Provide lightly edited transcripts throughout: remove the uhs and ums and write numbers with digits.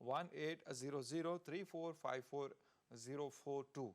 180034540442।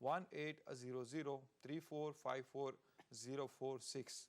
180034540446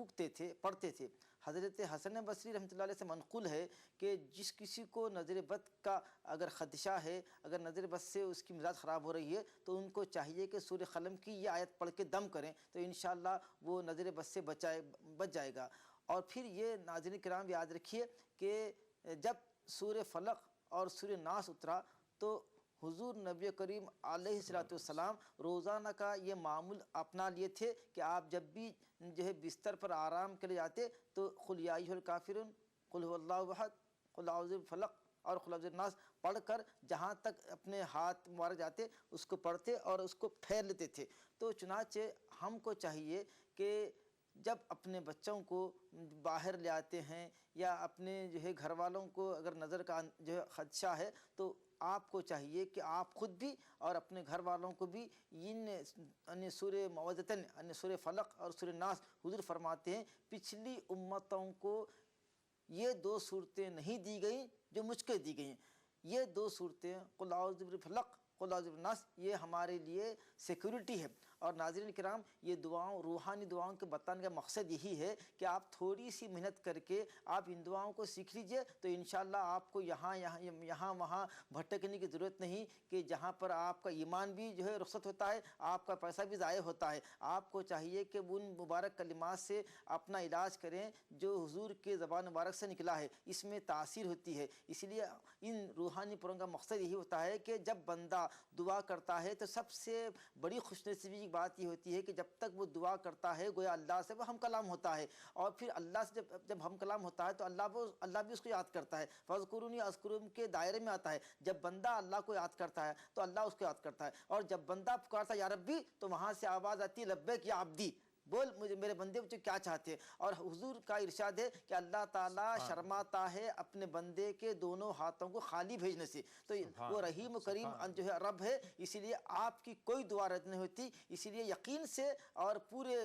پھونکتے تھے، پڑھتے تھے۔ حضرت حسن بصری رحمۃ اللہ علیہ سے منقول ہے کہ جس کسی کو نظر بد کا اگر خدشہ ہے، اگر نظر بد سے اس کی مزاج خراب ہو رہی ہے، تو ان کو چاہیے کہ سورہ قلم کی یہ آیت پڑھ کے دم کریں، تو انشاءاللہ وہ نظر بد سے بچ جائے گا۔ اور پھر یہ ناظرین کرام یاد رکھیے کہ جب سورہ فلق اور سورہ ناس اترا تو حضور نبی کریم علیہ الصلوۃ والسلام روزانہ کا یہ معمول اپنا لیے تھے کہ آپ جب بھی جو ہے بستر پر آرام کے لیے جاتے تو قل یا ایھا الکافرون، قل هو اللہ احد، قل اعوذ بالفلق اور قل اعوذ بالناس پڑھ کر جہاں تک اپنے ہاتھ مبارک جاتے اس کو پڑھتے اور اس کو پھیر لیتے تھے۔ تو چنانچہ ہم کو چاہیے کہ جب اپنے بچوں کو باہر لے آتے ہیں یا اپنے جو ہے گھر والوں کو اگر نظر کا جو ہے خدشہ ہے، تو آپ کو چاہیے کہ آپ خود بھی اور اپنے گھر والوں کو بھی ان سورہ معوذتین، ان سورہ فلق اور سورہ ناس، حضور فرماتے ہیں پچھلی امتوں کو یہ دو صورتیں نہیں دی گئیں جو مجھ کو دی گئیں۔ یہ دو صورتیں قل اعوذ بالفلق، قل اعوذ بالناس، یہ ہمارے لیے سیکورٹی ہے۔ اور ناظرین کرام، یہ دعاؤں، روحانی دعاؤں کے بتانے کا مقصد یہی ہے کہ آپ تھوڑی سی محنت کر کے آپ ان دعاؤں کو سیکھ لیجئے، تو انشاءاللہ آپ کو یہاں وہاں بھٹکنے کی ضرورت نہیں کہ جہاں پر آپ کا ایمان بھی جو ہے رخصت ہوتا ہے، آپ کا پیسہ بھی ضائع ہوتا ہے۔ آپ کو چاہیے کہ ان مبارک کلمات سے اپنا علاج کریں جو حضور کے زبان مبارک سے نکلا ہے، اس میں تاثیر ہوتی ہے۔ اس لیے ان روحانی پروں کا مقصد یہی ہوتا ہے کہ جب بندہ دعا کرتا ہے تو سب سے بڑی خوش نصیبی کی بات یہ ہوتی ہے کہ جب تک وہ دعا کرتا ہے گویا اللہ سے وہ ہم کلام ہوتا ہے، اور پھر اللہ سے جب ہم کلام ہوتا ہے تو اللہ بھی اس کو یاد کرتا ہے۔ فاذکرونی اذکرکم کے دائرے میں آتا ہے۔ جب بندہ اللہ کو یاد کرتا ہے تو اللہ اس کو یاد کرتا ہے، اور جب بندہ پکارتا ہے یا ربی، تو وہاں سے آواز آتی ہے لبیک یا عبدی، بول مجھے میرے بندے مجھے کیا چاہتے ہیں۔ اور حضور کا ارشاد ہے کہ اللہ تعالیٰ شرماتا ہے اپنے بندے کے دونوں ہاتھوں کو خالی بھیجنے سے، تو وہ رحیم و کریم جو ہے رب ہے، اسی لیے آپ کی کوئی دعا رد نہیں ہوتی۔ اسی لیے یقین سے اور پورے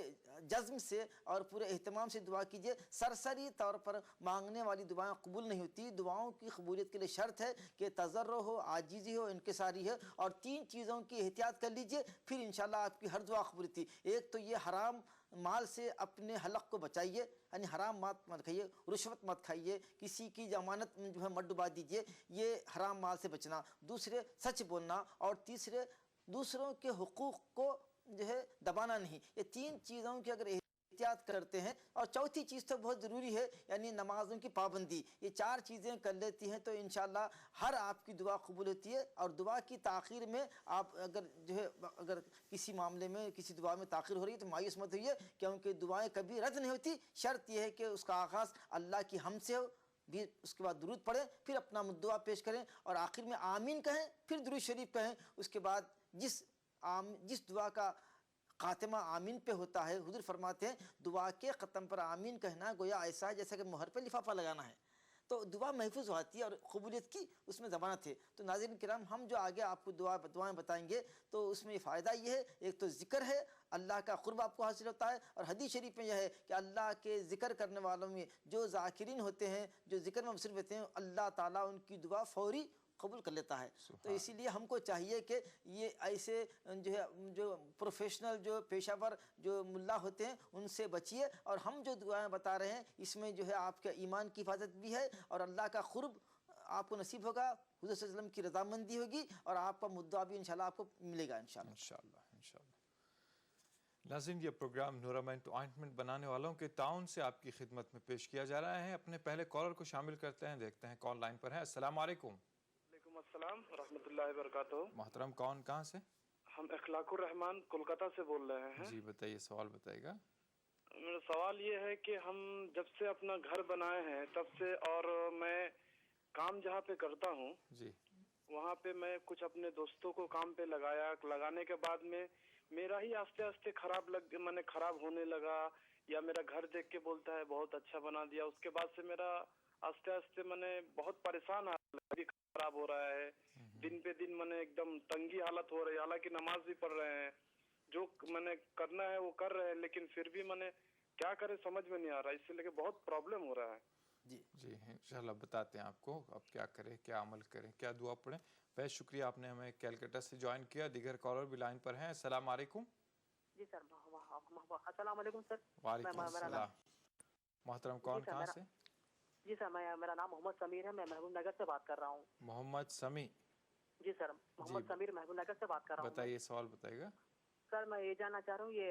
جزم سے اور پورے اہتمام سے دعا کیجیے۔ سرسری طور پر مانگنے والی دعائیں قبول نہیں ہوتی۔ دعاؤں کی قبولیت کے لیے شرط ہے کہ تضرع ہو، عاجزی ہو، انکساری ہے، اور تین چیزوں کی احتیاط کر لیجیے، پھر انشاءاللہ آپ کی ہر دعا قبول ہوتی۔ ایک تو یہ حرام مال سے اپنے حلق کو بچائیے، یعنی حرام مت کھائیے، رشوت مت کھائیے، کسی کی ضمانت جو ہے مت ڈبا دیجیے، یہ حرام مال سے بچنا۔ دوسرے سچ بولنا، اور تیسرے دوسروں کے حقوق کو جو ہے دبانا نہیں۔ یہ تین چیزوں کی اگر احتیاط کرتے ہیں، اور چوتھی چیز تو بہت ضروری ہے، یعنی نمازوں کی پابندی، یہ چار چیزیں کر لیتی ہیں تو انشاءاللہ ہر آپ کی دعا قبول ہوتی ہے۔ اور دعا کی تاخیر میں آپ اگر کسی معاملے میں کسی دعا میں تاخیر ہو رہی ہے تو مایوس مت ہوئیے، کیونکہ دعائیں کبھی رد نہیں ہوتی۔ شرط یہ ہے کہ اس کا آغاز اللہ کی حمد سے ہو، بھی اس کے بعد درود پڑھیں، پھر اپنا دعا پیش کریں، اور آخر میں آمین کہیں، پھر درود شریف کہیں۔ اس کے بعد جس دعا کا خاتمہ آمین پہ ہوتا ہے، حضور فرماتے ہیں دعا کے ختم پر آمین کہنا گویا ایسا ہے جیسا کہ مہر پہ لفافہ لگانا ہے، تو دعا محفوظ ہوتی ہے اور قبولیت کی اس میں ضمانت ہے۔ تو ناظرین کرام، ہم جو آگے آپ کو دعائیں بتائیں گے تو اس میں فائدہ یہ ہے، ایک تو ذکر ہے، اللہ کا قرب آپ کو حاصل ہوتا ہے، اور حدیث شریف میں یہ ہے کہ اللہ کے ذکر کرنے والوں میں جو ذاکرین ہوتے ہیں، جو ذکر میں مصروف ہوتے ہیں، اللہ تعالیٰ ان کی دعا فوری قبول کر لیتا ہے۔ تو اسی لیے ہم کو چاہیے کہ یہ ایسے جو پروفیشنل، جو پیشہ ور جو ملا ہوتے ہیں ان سے بچیے، اور ہم جو دعائیں بتا رہے ہیں اس میں جو ہے آپ کے ایمان کی حفاظت بھی ہے، اور اللہ کا قرب آپ کو نصیب ہوگا، حضور صلی اللہ علیہ وسلم کی رضامندی ہوگی، اور آپ کا مدعا بھی انشاءاللہ آپ کو ملے گا انشاءاللہ۔ ناظرین، یہ پروگرام نورامینٹ آئنٹمنٹ بنانے والوں کے تعاون سے آپ کی خدمت میں پیش کیا جا رہا ہے۔ اپنے پہلے کالر کو شامل کرتے ہیں، دیکھتے ہیں کال لائن پر ہے۔ السلام علیکم۔ وعلیکم السلام ورحمۃ اللہ وبرکاتہ۔ محترم کون، کہاں سے؟ ہم اخلاق الرحمان کولکاتہ سے بول رہے ہیں۔ جی بتائیے، سوال بتائیے گا۔ میرا سوال یہ ہے کہ ہم جب سے اپنا گھر بنائے ہیں تب سے، اور میں کام جہاں پہ کرتا ہوں جی، وہاں پہ میں کچھ اپنے دوستوں کو کام پہ لگانے کے بعد میں میرا ہی آہستہ آہستہ خراب ہونے لگا، یا میرا گھر دیکھ کے بولتا ہے بہت اچھا بنا دیا، اس کے بعد سے میرا آہستہ آہستہ بہت پریشان خراب ہو رہا ہے، دن پہ دن ایک دم تنگی حالت ہو رہی ہے، حالانکہ نماز بھی پڑھ رہے ہیں، جو کرنا ہے وہ کر رہے ہیں، لیکن پھر بھی کیا کرے سمجھ میں نہیں آ رہا، اس سے لے کے بہت پرابلم ہو رہا ہے۔ جی انشاءاللہ بتاتے ہیں آپ کو اب کیا کریں، کیا عمل کریں، کیا دعا پڑھیں۔ بہت شکریہ، آپ نے ہمیں کیلکٹا سے جوائن کیا۔ دیگر کالر بھی لائن پر ہیں۔ السلام علیکم۔ جی سر، السلام علیکم سر۔ وعلیکم السلام۔ محترم کون سر، کہاں سے؟ جی سر، میرا نام محمد سمیر ہے، میں محبوب نگر سے بات کر رہا ہوں. محمد سمیع، جی سر، محمد سمیر محبوب نگر سے بات کر رہا ہوں. بتائیے، سوال بتائیے گا. سر میں یہ جاننا چاہ رہا ہوں، یہ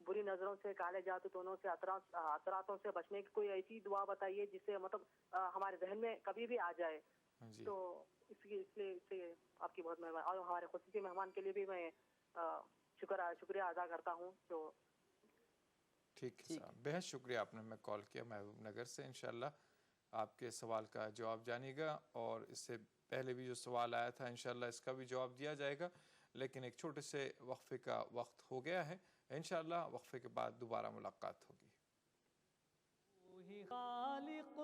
بری نظروں سے، کالے جادو ٹونوں سے، اثراتوں سے بچنے کی کوئی ایسی دعا بتائیے جس سے مطلب ہمارے ذہن میں کبھی بھی آ جائے. جی تو اس لیے آپ کی بہت مہربانی، اور ہمارے خصوصی مہمان کے لیے بھی میں شکریہ ادا کرتا ہوں. تو ٹھیک ہے صاحب، بہت شکریہ، آپ نے ہمیں کال کیا محبوب نگر سے. انشاءاللہ آپ کے سوال کا جواب جانے گا، اور اس سے پہلے بھی جو سوال آیا تھا انشاءاللہ اس کا بھی جواب دیا جائے گا، لیکن ایک چھوٹے سے وقفے کا وقت ہو گیا ہے. انشاءاللہ وقفے کے بعد دوبارہ ملاقات ہوگی. تو ہی خالق،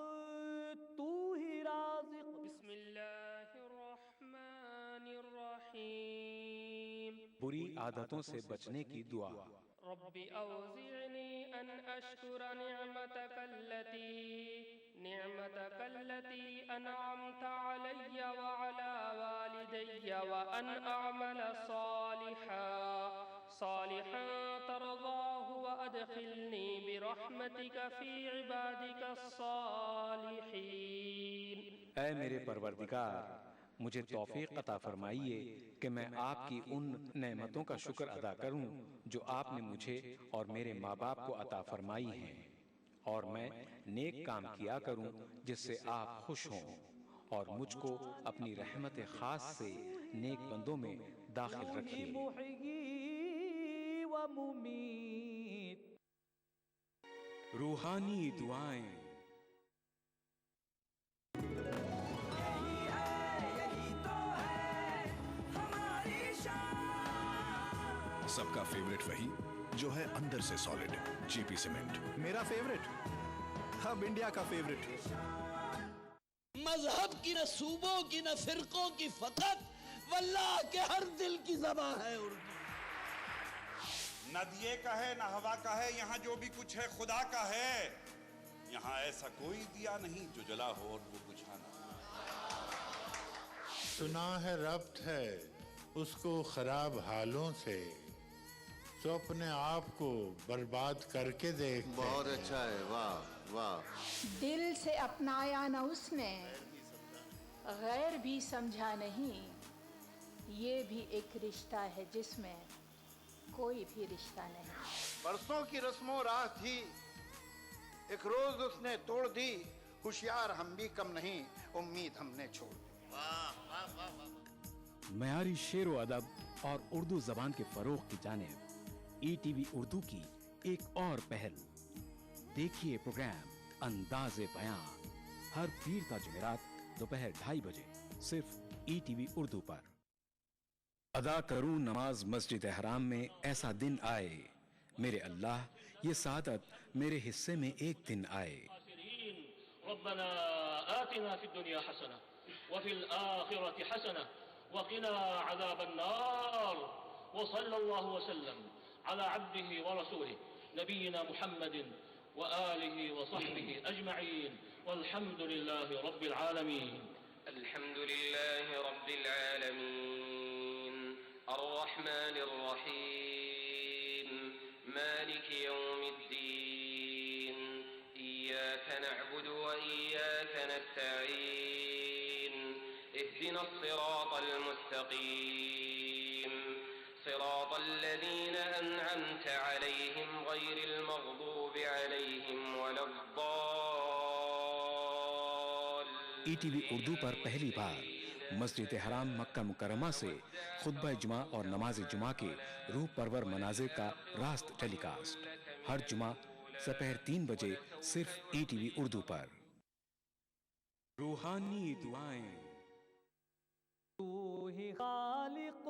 تو ہی رازق. بسم اللہ الرحمن الرحیم. بری عادتوں سے بچنے کی دعا. رب اوزعنی ان اشکر نعمتک التي انعمت علی وعلى والدی وان اعمل صالحا ترضاه وادخلنی برحمتک فی عبادک الصالحین. اے میرے پروردگار، مجھے توفیق عطا فرمائیے کہ میں آپ کی ان نعمتوں کا شکر ادا کروں جو آپ نے مجھے اور میرے ماں باپ کو عطا فرمائی ہیں، اور میں نیک کام کیا کروں جس سے آپ خوش ہوں، اور مجھ کو اپنی رحمت خاص سے نیک بندوں میں داخل رکھیے. محیی و ممیت. روحانی دعائیں. سب کا فیوریٹ وہی جو ہے اندر سے سالڈ، جی پی سیمنٹ. میرا فیوریٹ، اب انڈیا کا فیوریٹ. مذہب کی نہ صوبوں کی نہ فرقوں کی فقط، واللہ کے ہر دل کی زبان ہے اردو. نہ دیے کا ہے نہ ہوا کا ہے، یہاں جو بھی کچھ ہے خدا کا ہے. یہاں ایسا کوئی دیا نہیں جو جلا ہو اور وہ بجھا نہ. سنا ہے ربط ہے اس کو خراب حالوں سے، تو اپنے آپ کو برباد کر کے دیکھ. بہت اچھا ہے، واہ واہ. دل سے اپنایا نہ اس نے، غیر بھی سمجھا نہیں. یہ بھی ایک رشتہ ہے جس میں کوئی بھی رشتہ نہیں. برسوں کی رسم و راہ تھی، ایک روز اس نے توڑ دی. ہوشیار ہم بھی کم نہیں، امید ہم نے چھوڑ دی. معیاری شعر و ادب اور اردو زبان کے فروغ کی جانب ای ٹی وی اردو کی ایک اور پہل. دیکھیے پروگرام انداز بیان ہر پیر تا جمعرات دوپہر 2:30 بجے صرف ای ٹی وی اردو پر. ادا کروں نماز مسجد حرام میں ایسا دن آئے، میرے اللہ یہ سعادت میرے حصے میں ایک دن آئے. ربنا آتنا في الدنيا حسنة وفي الآخرة حسنة وقنا عذاب النار. وصلى الله وسلم على عبده ورسوله نبينا محمد وآله وصحبه أجمعين والحمد لله رب العالمين. الحمد لله رب العالمين الرحمن الرحيم مالك يوم الدين إياك نعبد وإياك نستعين اهدنا الصراط المستقيم صراط الذين أنعمت عليهم غير المغضوب عليهم ولا الضالين. ای ٹی وی اردو پر پہلی بار مسجد حرام مکہ مکرمہ سے خطبہ جمعہ اور نماز جمعہ کے روح پرور مناظر کا راست ٹیلی کاسٹ ہر جمعہ دوپہر 3 بجے صرف ای ٹی وی اردو پر. روحانی دعائیں. تو ہی خالق،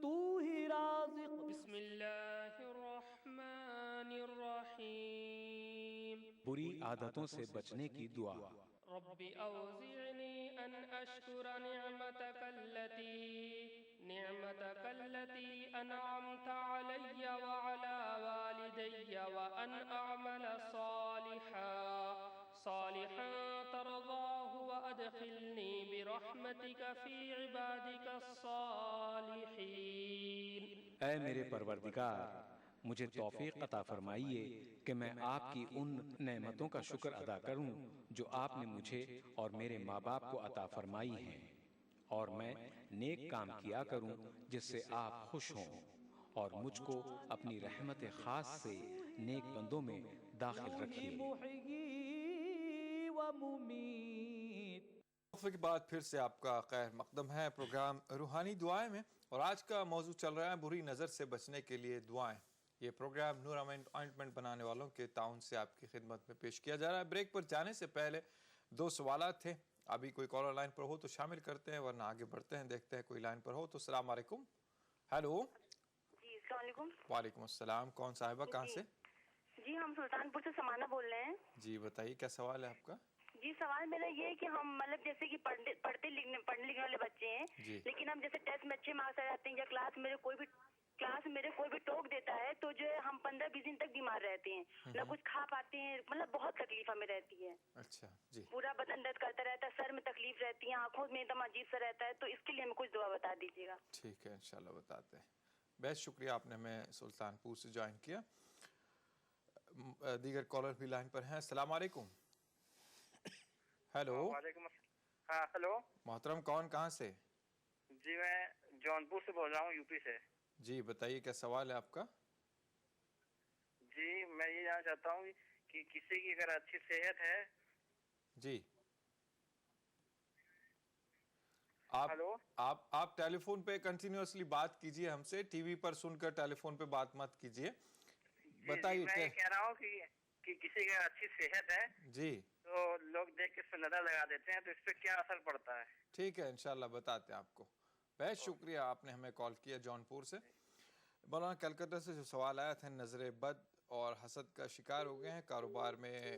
تو ہی رازق. بسم اللہ الرحمن الرحیم. بری عادتوں سے بچنے کی دعا. رب اوزعنی ان اشکر نعمتک التي انعمت علی وعلى والدی وان اعمل صالحا ترضاه وادخلنی برحمتک فی عبادک الصالحین. اے میرے پروردگار، مجھے توفیق عطا فرمائیے کہ میں آپ کی ان نعمتوں کا شکر ادا کروں جو آپ نے مجھے اور میرے ماں باپ کو عطا فرمائی ہیں، اور میں نیک کام کیا کروں جس سے آپ خوش ہوں، اور مجھ کو اپنی رحمت خاص سے نیک بندوں میں داخل رکھیے۔ وقفے کے بعد پھر سے آپ کا خیر مقدم ہے پروگرام روحانی دعائیں میں، اور آج کا موضوع چل رہا ہے بری نظر سے بچنے کے لیے دعائیں۔ یہ پروگرام نور آئنٹمنٹ بنانے والوں کے تعاون سے آپ کی خدمت میں پیش کیا جا رہا ہے۔ بریک پر جانے سے پہلے 2 سوالات تھے، ابھی کوئی کالر لائن پر ہو تو شامل کرتے ہیں، ورنہ آگے بڑھتے ہیں، دیکھتے ہیں کوئی لائن پر ہو تو۔ السلام علیکم۔ ہیلو۔ جی السلام علیکم۔ وعلیکم السلام، کون صاحبہ کہاں سے؟ جی ہم سلطان پور سے سمانہ بول رہے ہیں۔ جی بتائیے کیا سوال ہے آپ کا؟ جی سوال میرا یہ ہے کہ ہم مطلب جیسے کہ پڑھنے لکھنے والے بچے ہیں، لیکن ہم جیسے ٹیسٹ میں اچھے مارکس آ جاتے ہیں یا کلاس میرے کوئی بھی ٹوک دیتا ہے تو جو ہے ہم 15-20 دن تک بیمار رہتے ہیں، نہ کچھ کھا پاتے ہیں، مطلب بہت تکلیف ہمیں رہتی ہے۔ اچھا جی۔ پورا بدن درد کرتا رہتا ہے، سر میں تکلیف رہتی ہے، آنکھوں میں ایک دم عجیب سا رہتا ہے، تو اس کے لیے ہمیں کچھ دعا بتا دیجیے گا۔ ٹھیک ہے انشاءاللہ بتاتے ہیں۔ بہت شکریہ آپ نے ہمیں سلطان پور سے جوائن کیا۔ دیگر کالر بھی لائن پر ہیں۔ السلام علیکم۔ ہیلو۔ وعلیکم السلام۔ ہاں ہیلو۔ محترم کون کہاں سے؟ جی میں جونپور سے بول رہا ہوں، یو پی سے۔ جی بتائیے کیا سوال ہے آپ کا؟ جی میں یہ جاننا چاہتا ہوں کہ کسی کی اگر اچھی صحت ہے جی آپ ٹیلی فون پہ کنٹینیوسلی بات کیجئے ہم سے، ٹی وی پر سن کر ٹیلی فون پہ بات مت کیجئے۔ بتائیے۔ میں یہ کہہ رہا ہوں کہ کسی کی اچھی صحت ہے جی تو لوگ دیکھ کے اس پہ نظر لگا دیتے ہیں، تو اس پہ کیا اثر پڑتا ہے؟ ٹھیک ہے انشاءاللہ بتاتے ہیں آپ کو۔ بہت شکریہ آپ نے ہمیں کال کیا جونپور سے۔ مولانا کلکتہ سے جو سوال آیا تھا، نظر بد اور حسد کا شکار ہو گئے ہیں، کاروبار میں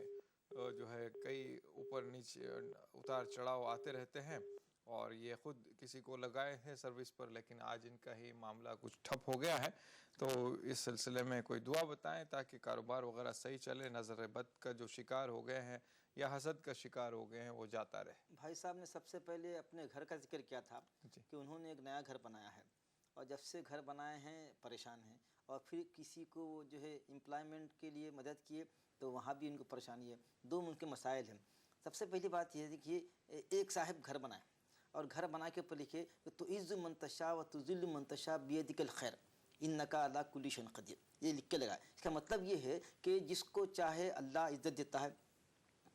جو ہے کئی اوپر نیچے اتار چڑھاؤ آتے رہتے ہیں، اور یہ خود کسی کو لگائے ہیں سروس پر، لیکن آج ان کا ہی معاملہ کچھ ٹھپ ہو گیا ہے، تو اس سلسلے میں کوئی دعا بتائیں تاکہ کاروبار وغیرہ صحیح چلے، نظر بد کا جو شکار ہو گئے ہیں یا حسد کا شکار ہو گئے ہیں وہ جاتا رہے۔ بھائی صاحب نے سب سے پہلے اپنے گھر کا ذکر کیا تھا کہ انہوں نے ایک نیا گھر بنایا ہے، اور جب سے گھر بنائے ہیں پریشان ہیں، اور پھر کسی کو جو ہے امپلائمنٹ کے لیے مدد کیے تو وہاں بھی ان کو پریشانی ہے۔ 2 ان کے مسائل ہیں۔ سب سے پہلی بات یہ ہے کہ ایک صاحب گھر بنائے، اور گھر بنا کے اوپر لکھے تو عز منتشا و تذل منتشا بیدک الخیر انکا علی کل شیء قدیر، یہ لکھ کے لگائے۔ اس کا مطلب یہ ہے کہ جس کو چاہے اللہ عزت دیتا ہے،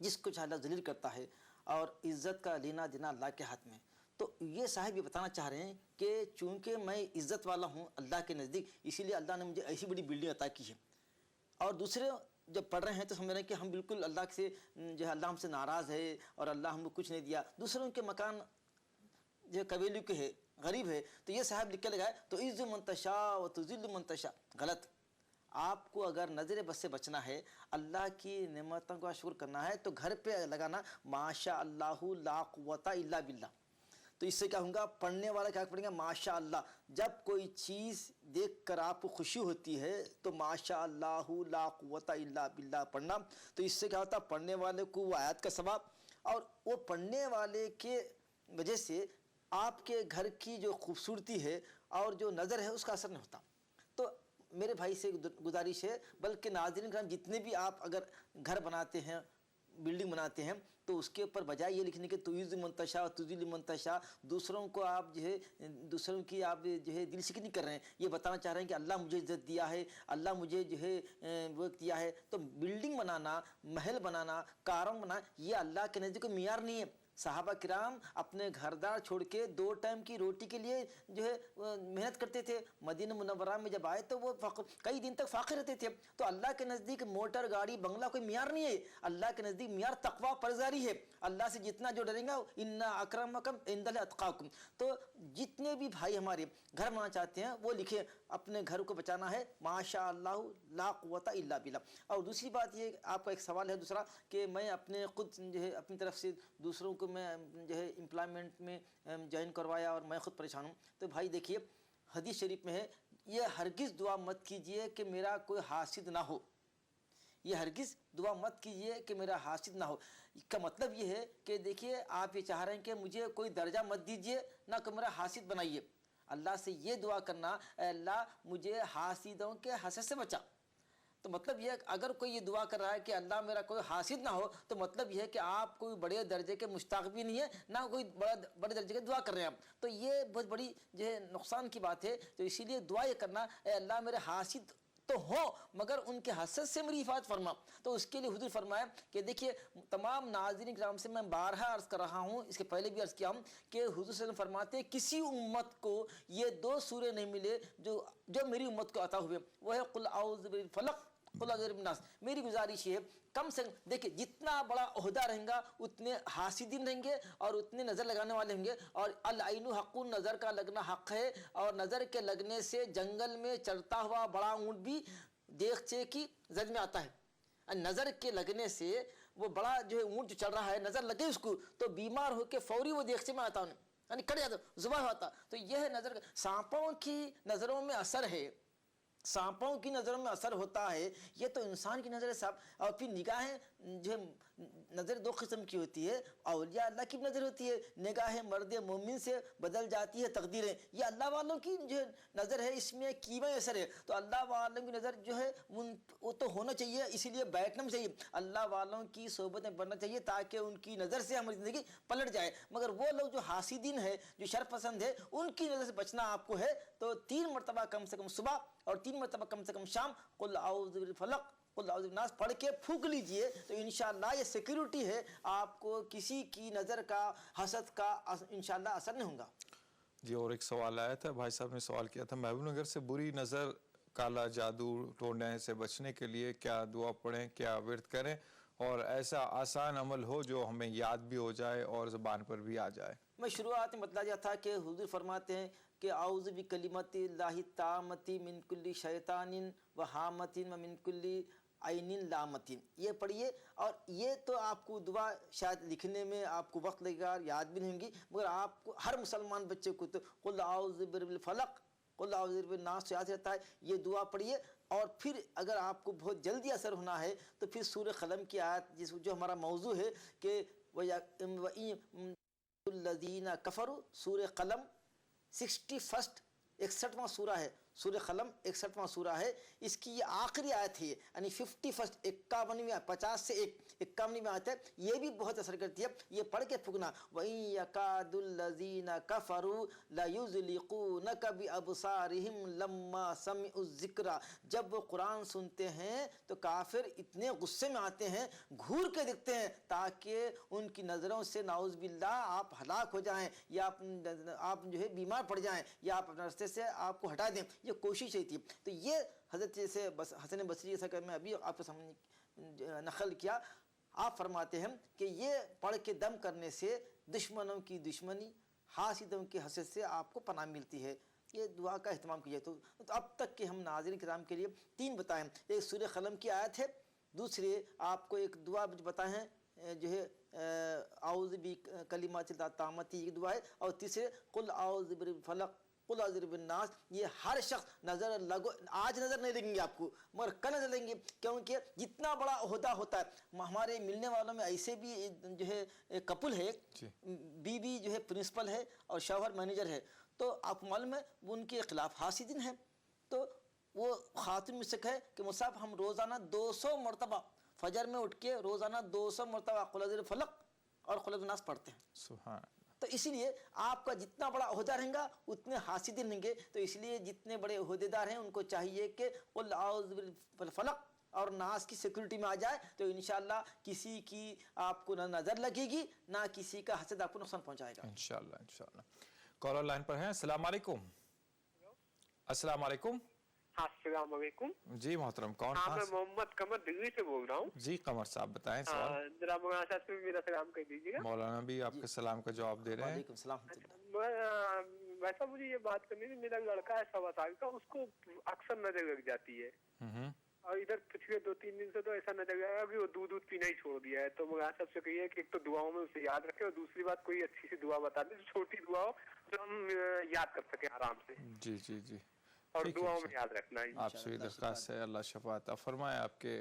جس کو چاہے اللہ ذلیل کرتا ہے، اور عزت کا لینا دینا اللہ کے ہاتھ میں۔ تو یہ صاحب یہ بتانا چاہ رہے ہیں کہ چونکہ میں عزت والا ہوں اللہ کے نزدیک، اسی لیے اللہ نے مجھے ایسی بڑی بلڈنگ عطا کی ہے، اور دوسرے جب پڑھ رہے ہیں تو سمجھ رہے ہیں کہ ہم بالکل اللہ سے جو ہے اللہ ہم سے ناراض ہے اور اللہ ہم کو کچھ نہیں دیا، دوسروں کے مکان جو قبیلے کے ہے، غریب ہے، تو یہ صاحب لکھ کے لگائے تو عز منتشا و تذل منتشا، غلط۔ آپ کو اگر نظر بد سے بچنا ہے، اللہ کی نعمتوں کا شکر کرنا ہے، تو گھر پہ لگانا ماشاء اللہ لا قوت الا باللہ۔ تو اس سے کیا ہوگا، پڑھنے والا کیا پڑھیں گا ماشاء اللہ۔ جب کوئی چیز دیکھ کر آپ کو خوشی ہوتی ہے تو ماشاء اللہ لا قوت الا باللہ پڑھنا، تو اس سے کیا ہوتا ہے، پڑھنے والے کو وہ آیات کا ثواب، اور وہ پڑھنے والے کے وجہ سے آپ کے گھر کی جو خوبصورتی ہے اور جو نظر ہے اس کا اثر نہیں ہوتا۔ تو میرے بھائی سے گزارش ہے، بلکہ ناظرین کرام جتنے بھی آپ اگر گھر بناتے ہیں، بلڈنگ بناتے ہیں، تو اس کے اوپر بجائے یہ لکھنے کے تو عز منتشا و تذل منتشا، دوسروں کو آپ جو ہے دوسروں کی آپ جو ہے دل سکی نہیں کر رہے ہیں، یہ بتانا چاہ رہے ہیں کہ اللہ مجھے عزت دیا ہے، اللہ مجھے جو ہے وہ دیا ہے۔ تو بلڈنگ بنانا، محل بنانا، کارم بنانا، یہ اللہ کے نزدیک کوئی معیار نہیں ہے۔ صحابہ کرام اپنے گھر دار چھوڑ کے 2 ٹائم کی روٹی کے لیے جو ہے محنت کرتے تھے۔ مدینہ منورہ میں جب آئے تو وہ کئی دن تک فاقے رہتے تھے۔ تو اللہ کے نزدیک موٹر گاڑی بنگلہ کوئی معیار نہیں ہے، اللہ کے نزدیک معیار تقویٰ پرہیزگاری ہے۔ اللہ سے جتنا جو ڈریں گا، ان اکرمکم عند اللہ اتقاکم۔ تو جتنے بھی بھائی ہمارے گھر بنانا چاہتے ہیں وہ لکھیں، اپنے گھر کو بچانا ہے ماشاء اللہ لا قوت الا باللہ۔ اور دوسری بات یہ آپ کا ایک سوال ہے دوسرا کہ میں اپنے خود جو ہے اپنی طرف سے دوسروں کو میں جو ہے امپلائمنٹ میں جوائن کروایا اور میں خود پریشان ہوں۔ تو بھائی دیکھیے حدیث شریف میں ہے، یہ ہرگز دعا مت کیجئے کہ میرا کوئی حاسد نہ ہو، یہ ہرگز دعا مت کیجئے کہ میرا حاسد نہ ہو۔ اس کا مطلب یہ ہے کہ دیکھیے آپ یہ چاہ رہے ہیں کہ مجھے کوئی درجہ مت دیجئے، نہ کہ میرا حاسد بنائیے۔ اللہ سے یہ دعا کرنا، اے اللہ مجھے حاسدوں کے حسد سے بچا۔ تو مطلب یہ ہے کہ اگر کوئی یہ دعا کر رہا ہے کہ اللہ میرا کوئی حاسد نہ ہو، تو مطلب یہ ہے کہ آپ کوئی بڑے درجے کے مشتاق بھی نہیں ہے، نہ کوئی بڑے درجے کے دعا کر رہے ہیں آپ. تو یہ بہت بڑی جو ہے نقصان کی بات ہے. تو اسی لیے دعا یہ کرنا، اے اللہ میرے حاسد تو ہو مگر ان کے حسد سے میری حفاظت فرما. تو اس کے لیے حضور فرمایا کہ دیکھیے تمام ناظرین کرام سے میں بارہا عرض کر رہا ہوں، اس کے پہلے بھی عرض کیا ہوں کہ حضور صلی اللہ علیہ وسلم فرماتے ہیں کسی امت کو یہ 2 سورے نہیں ملے جو میری امت کو عطا ہوئے، وہ ہے قل اعوذ بالفلق قل اعوذ برب الناس. میری گزارش یہ ہے کم سے کم دیکھیں جتنا بڑا عہدہ رہیں گا اتنے حاسدین رہیں گے اور اتنے نظر لگانے والے ہوں گے. اور العین حق، نظر کا لگنا حق ہے، اور نظر کے لگنے سے جنگل میں چرتا ہوا بڑا اونٹ بھی دیگچے کی زد میں آتا ہے. نظر کے لگنے سے وہ بڑا جو ہے اونٹ جو چل رہا ہے نظر لگے اس کو تو بیمار ہو کے فوری وہ دیگچے میں آتا، یعنی کٹ جاتا، ذبح ہوتا. تو یہ ہے نظر. سانپوں کی نظروں میں اثر ہے، سانپوں کی نظروں میں اثر ہوتا ہے، یہ تو انسان کی نظر ہے صاحب. اور پھر نگاہیں جو ہے نظر 2 قسم کی ہوتی ہے، اولیاء اللہ کی نظر ہوتی ہے، نگاہ مرد مومن سے بدل جاتی ہے تقدیریں. یہ اللہ والوں کی جو نظر ہے اس میں کیمیا اثر ہے. تو اللہ والوں کی نظر جو ہے وہ تو ہونا چاہیے، اسی لیے بیٹھنا بھی چاہیے، اللہ والوں کی صحبت میں بڑھنا چاہیے تاکہ ان کی نظر سے ہماری زندگی پلٹ جائے. مگر وہ لوگ جو حاسدین ہے، جو شر پسند ہے، ان کی نظر سے بچنا آپ کو ہے. تو 3 مرتبہ کم سے کم صبح اور 3 مرتبہ کم سے کم شام قل اعوذ بالفلق قل اعوذ بالناس پڑھ کے پھونک لیجئے. تو انشاءاللہ یہ سیکیورٹی ہے، آپ کو کسی کی نظر کا حسد کا انشاءاللہ اثر نہیں ہوگا. جی اور ایک سوال آیا تھا، بھائی صاحب نے سوال کیا تھا، محبوب نگر سے بری نظر، کالا جادو ٹونے سے بچنے کے لیے کیا دعا پڑھیں، کیا ورد کریں، اور ایسا آسان عمل ہو جو ہمیں یاد بھی ہو جائے اور زبان پر بھی آ جائے. میں شروعات میں بتلا دیا تھا کہ حضور فرماتے ہیں کہ اعوذ بکلمات اللہ التامۃ من کل شیطان و حامۃ و من کل عین لامۃ. یہ پڑھیے. اور یہ تو آپ کو دعا شاید لکھنے میں آپ کو وقت لگے گا، یاد بھی نہیں ہوگی، مگر آپ کو ہر مسلمان بچے کو تو قل اعوذ برب الفلق قل اعوذ برب الناس یاد رہتا ہے. یہ دعا پڑھیے. اور پھر اگر آپ کو بہت جلدی اثر ہونا ہے تو پھر سورہ قلم کی آیت جو ہمارا موضوع ہے کہ الذین کفروا، سورہ قلم 61واں سورہ ہے. سورہ قلم 61واں سورہ ہے. اس کی یہ آخری آیت ہے، یعنی 51ویں 50 سے 51ویں آیت ہے. یہ بھی بہت اثر کرتی ہے. یہ پڑھ کے پھکنا وَإِن يَكَادُ الَّذِينَ كَفَرُوا لَيُزْلِقُونَكَ بِأَبْصَارِهِمْ لَمَّا سَمِعُوا الذِّكْرَ. جب وہ قرآن سنتے ہیں تو کافر اتنے غصے میں آتے ہیں، گھور کے دیکھتے ہیں تاکہ ان کی نظروں سے نعوذ باللہ آپ ہلاک ہو جائیں، یا آپ جو ہے بیمار پڑ جائیں، یا آپ اپنے راستے سے آپ کو ہٹا دیں. یہ کوشش ہی تھی. تو یہ حضرت جیسے حسن بصری جیسا کہ میں ابھی آپ کو نقل کیا، آپ فرماتے ہیں کہ یہ پڑھ کے دم کرنے سے دشمنوں کی دشمنی، حاسدوں کے حسد سے آپ کو پناہ ملتی ہے. یہ دعا کا اہتمام کیجیے. تو اب تک کہ ہم ناظرین کرام کے لیے 3 بتائیں. ایک سورہ قلم کی آیت ہے، دوسرے آپ کو ایک دعا بتائیں ہیں جو ہے اعوذ بکلمات اللہ التامۃ، یہ دعا ہے. اور تیسرے قل اعوذ برب الفلق قل اعوذ برب الناس. یہ ہر شخص نظر لگو، آج نظر نہیں لگیں گے آپ کو مگر کل نظر لیں گے، کیونکہ جتنا بڑا عہدہ ہوتا ہے. ہمارے ملنے والوں میں ایسے بھی جو ہے کپل ہے، بیوی جو ہے پرنسپل ہے اور شوہر مینیجر ہے. تو آپ معلوم ہے ان کے خلاف حاسدین ہیں. تو وہ خاتون میں سے کہے کہ مصعب ہم روزانہ 200 مرتبہ فجر میں اٹھ کے روزانہ 200 مرتبہ قل اعوذ بالفلق اور قل اعوذ بالناس پڑھتے ہیں. سبحان. تو اسی لیے آپ کا جتنا بڑا عہدہ رہیں گا اتنے حاسدین رہیں گے. تو اس لیے جتنے بڑے عہدے دار ہیں ان کو چاہیے کہ قل اعوذ بالفلق اور ناس کی سیکورٹی میں آ جائے. تو انشاءاللہ کسی کی آپ کو نہ نظر لگے گی، نہ کسی کا حسد آپ کو نقصان پہنچائے گا. انشاءاللہ انشاءاللہ. کالر لائن پر ہیں. السلام علیکم. السلام علیکم. السلام علیکم. جی محترم کون؟ میں محمد قمر دلی سے بول رہا ہوں. جی قمر صاحب بتائیں سوال. ذرا مولانا صاحب سے میرا سلام کر دیجیے گا. مولانا بھی آپ کے سلام کا جواب دے رہے ہیں. وعلیکم السلام. ویسا مجھے یہ بات کرنی تھی، میرا لڑکا ہے 1.25 سال کا، اس کو اکثر نظر لگ جاتی ہے، اور ادھر پچھلے 2-3 دن سے تو ایسا نظر لگا کہ وہ دودھ پینا ہی چھوڑ دیا ہے. تو مولانا صاحب سے کہیے کہ ایک تو دعاؤں میں اسے یاد رکھے، اور دوسری بات کوئی اچھی سی دعا بتا دیں، چھوٹی دعا ہو جو ہم یاد کر سکیں آرام سے. جی جی جی. اور دعاؤں میں یاد رکھنا ہے. آپ سے درخواست ہے اللہ شفا عطا فرمائے آپ کے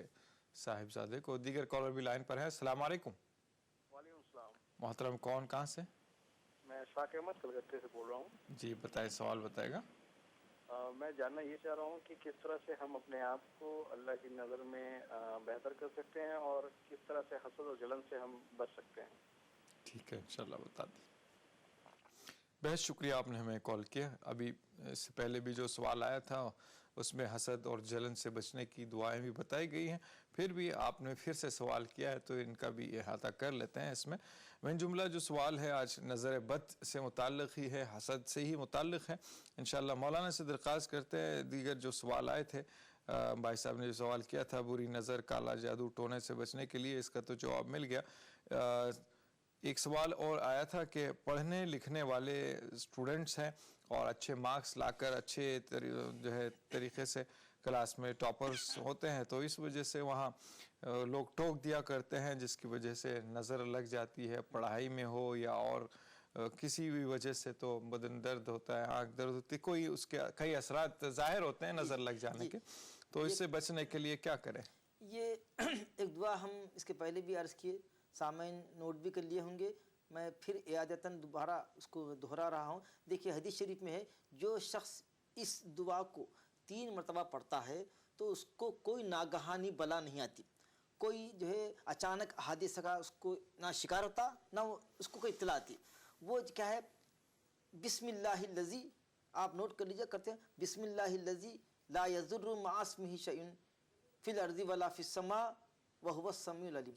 صاحبزادے کو. دیگر کالر بھی لائن پر ہیں. السلام علیکم. وعلیکم السلام. محترم کون کہاں سے؟ میں شاکر احمد کلکتے سے بول رہا ہوں. جی بتائیں سوال بتائے گا. میں جاننا یہ چاہ رہا ہوں کہ کس طرح سے ہم اپنے آپ کو اللہ کی نظر میں بہتر کر سکتے ہیں اور کس طرح سے حسد اور جلن سے ہم بچ سکتے ہیں. ٹھیک ہے انشاءاللہ بتا دیں. بہت شکریہ آپ نے ہمیں کال کیا. ابھی اس سے پہلے بھی جو سوال آیا تھا اس میں حسد اور جلن سے بچنے کی دعائیں بھی بتائی گئی ہیں. پھر بھی آپ نے پھر سے سوال کیا ہے تو ان کا بھی احاطہ کر لیتے ہیں. اس میں من جملہ جو سوال ہے آج نظر بد سے متعلق ہی ہے, حسد سے ہی متعلق ہے. انشاءاللہ مولانا سے درخواست کرتے ہیں دیگر جو سوال آئے تھے, بھائی صاحب نے جو سوال کیا تھا بری نظر, کالا جادو, ٹونے سے بچنے کے لیے, اس کا تو جواب مل گیا. ایک سوال اور آیا تھا کہ پڑھنے لکھنے والے اسٹوڈنٹس ہیں اور اچھے مارکس لا کر اچھے جو ہے طریقے سے کلاس میں ٹاپرز ہوتے ہیں, تو اس وجہ سے وہاں لوگ ٹوک دیا کرتے ہیں جس کی وجہ سے نظر لگ جاتی ہے, پڑھائی میں ہو یا اور کسی بھی وجہ سے, تو بدن درد ہوتا ہے, آنکھ درد ہوتی ہے, کوئی اس کے کئی اثرات ظاہر ہوتے ہیں نظر لگ جانے کے. تو اس سے بچنے کے لیے کیا کریں؟ یہ ایک دعا ہم اس کے پہلے بھی عرض کیے, سامعین نوٹ بھی کر لیے ہوں گے, میں پھر اعادتاً دوبارہ اس کو دہرا رہا ہوں. دیکھیے حدیث شریف میں ہے جو شخص اس دعا کو 3 مرتبہ پڑھتا ہے تو اس کو کوئی ناگہانی بلا نہیں آتی, کوئی جو ہے اچانک حادثہ کا اس کو نہ شکار ہوتا نہ اس کو کوئی اطلاع آتی. وہ کیا ہے, بسم اللہ الذی, آپ نوٹ کر لیجیے, کرتے ہیں بسم اللہ الذی لا یضر مع اسمہ شیء فی الارض ولا فی السماء وهو السمیع العلیم.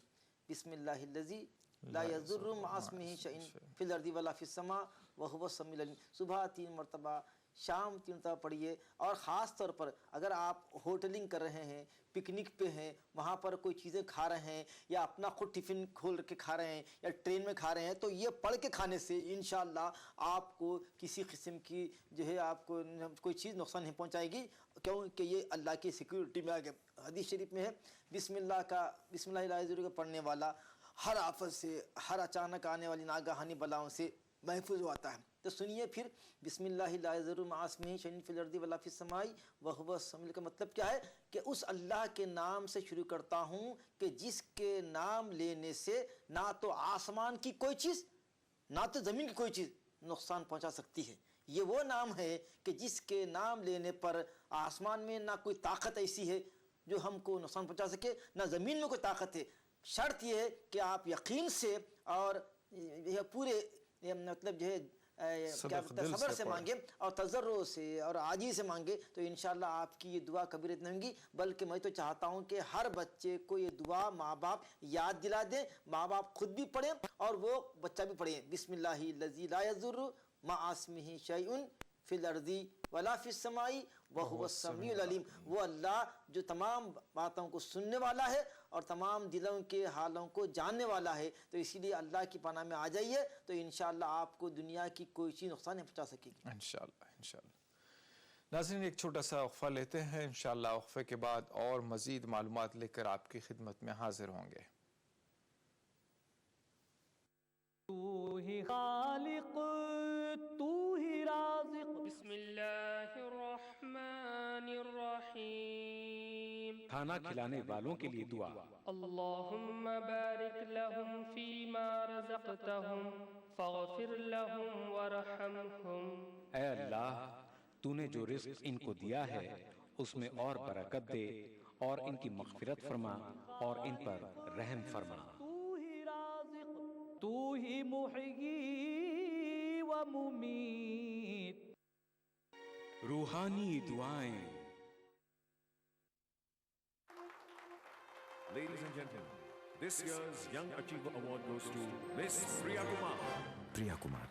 بسم اللہ الذی لا یضر مع اسمہ شیء فی الارض ولا فی السماء وهو السمیع العلیم. صبح 3 مرتبہ, شام 3 مرتبہ پڑھیے. اور خاص طور پر اگر آپ ہوٹلنگ کر رہے ہیں, پکنک پہ ہیں, وہاں پر کوئی چیزیں کھا رہے ہیں یا اپنا خود ٹفن کھول کے کھا رہے ہیں یا ٹرین میں کھا رہے ہیں, تو یہ پڑھ کے کھانے سے انشاءاللہ آپ کو کسی قسم کی جو ہے آپ کو کوئی چیز نقصان نہیں پہنچائے گی, کیونکہ یہ اللہ کی سیکورٹی میں آ گیا. حدیث شریف میں ہے بسم اللہ لا یضر کا پڑھنے والا ہر آفت سے, ہر اچانک آنے والی ناگہانی بلاؤں سے محفوظ ہوتا ہے. تو سنیے پھر, بسم اللہ لا یضر مع اسمہ شیء فی الارض ولا فی السماء وهو السمیع کا مطلب کیا ہے کہ اس اللہ کے نام سے شروع کرتا ہوں کہ جس کے نام لینے سے نہ تو آسمان کی کوئی چیز نہ تو زمین کی کوئی چیز نقصان پہنچا سکتی ہے. یہ وہ نام ہے کہ جس کے نام لینے پر آسمان میں نہ کوئی طاقت ایسی ہے جو ہم کو نقصان پہنچا سکے, نہ زمین میں کوئی طاقت ہے. شرط یہ ہے کہ آپ یقین سے اور پورے مطلب جو ہے صبر سے مانگے اور تضرع سے اور عاجزی سے مانگے, تو انشاءاللہ آپ کی یہ دعا کبھی رد نہیں ہوگی. بلکہ میں تو چاہتا ہوں کہ ہر بچے کو یہ دعا ماں باپ یاد دلا دیں, ماں باپ خود بھی پڑھیں اور وہ بچہ بھی پڑھیں. بسم اللہ الذی لا یضر مع اسمہ شیء فی الارض ولا فی السماء وهو السمیع العلیم. وہ اللہ جو تمام باتوں کو سننے والا ہے اور تمام دلوں کے حالوں کو جاننے والا ہے. تو اسی لیے اللہ کی پناہ میں آ جائیے, تو انشاءاللہ آپ کو دنیا کی کوئی چیز نقصان نہیں پہنچا سکے گی انشاءاللہ. ناظرین ایک چھوٹا سا وقفہ لیتے ہیں, انشاءاللہ وقفے کے بعد اور مزید معلومات لے کر آپ کی خدمت میں حاضر ہوں گے. تو ہی خالق تو ہی رازق. بسم اللہ الرحمن الرحیم. کھانا کھلانے والوں کے لیے دعا. اللہم بارک لہم فیما رزقتہم فاغفر لہم ورحمہم. اے اللہ, تو نے جو رزق ان کو دیا ہے اس میں اور برکت دے اور ان کی مغفرت فرما اور ان پر رحم فرما. تو ہی رازق, تو ہی محیی و ممیت. روحانی دعائیں. Ladies and gentlemen, this year's Young Achiever Award goes to Miss Priya Kumar. پریا کمار.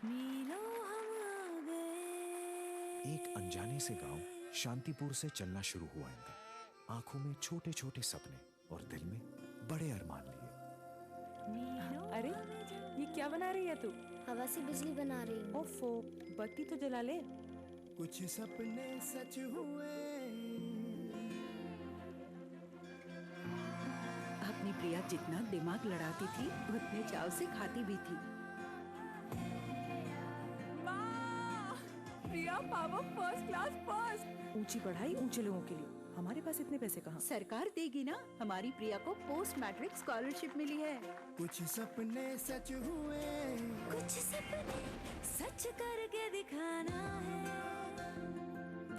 ایک انجانے سے گاؤں شانتی پور سے چلنا شروع ہوا ان کا. آنکھوں میں چھوٹے چھوٹے سپنے اور دل میں بڑے ارمان لیے. ارے یہ کیا بنا رہی ہے تو؟ ہوا سے بجلی بنا رہی ہوں. اوفو, بتی تو جلا لے. کچھ سپنے سچ ہوئے. اپنی پریا جتنا دماغ لڑاتی تھی اتنے چاو سے کھاتی بھی تھی. پریا پاور فرسٹ کلاس پاس. اونچی پڑھائی اونچے لوگوں کے لیے, ہمارے پاس اتنے پیسے کہاں. سرکار دے گی نا, ہماری پریا کو پوسٹ میٹرک اسکالرشپ ملی ہے. کچھ سپنے سچ ہوئے. کچھ سپنے سچ کر کے دکھانا ہے.